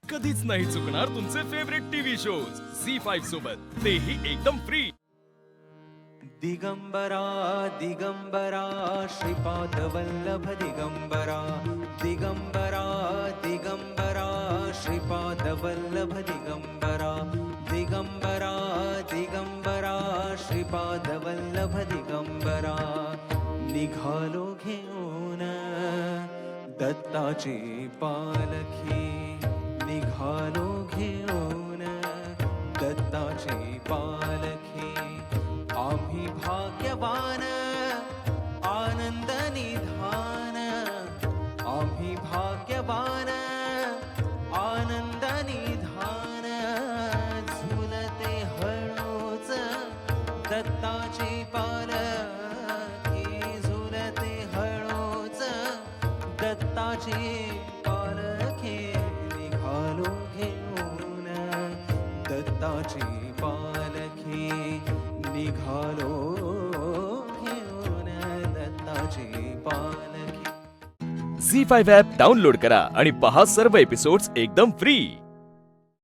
कधीच नाही चुकणार तुमचे फेवरेट टीव्ही शोज झी5 सोबत, तेही एकदम फ्री। दिगंबरा दिगंबरा श्रीपाद वल्लभ दिगंबरा दिगंबरा दिगंबरा श्रीपाद वल्लभ दिगंबरा दिगंबरा दिगंबरा श्रीपाद वल्लभ दिगंबरा निघालो घेऊन दत्ताची पालखी निघालो घेऊन दत्ताची पालखी आम्ही भाग्यवान आनंद निधान आम्ही भाग्यवान आनंद निधान झुलते हळूच दत्ताची पालखी झुलते हळूच दत्ताची पालखी निघालो घेऊन दत्ताची पालखी निघालो घेऊन दत्ताची पालखी। झी5 ॲप डाउनलोड करा आणि पहा सर्व एपिसोड्स एकदम फ्री।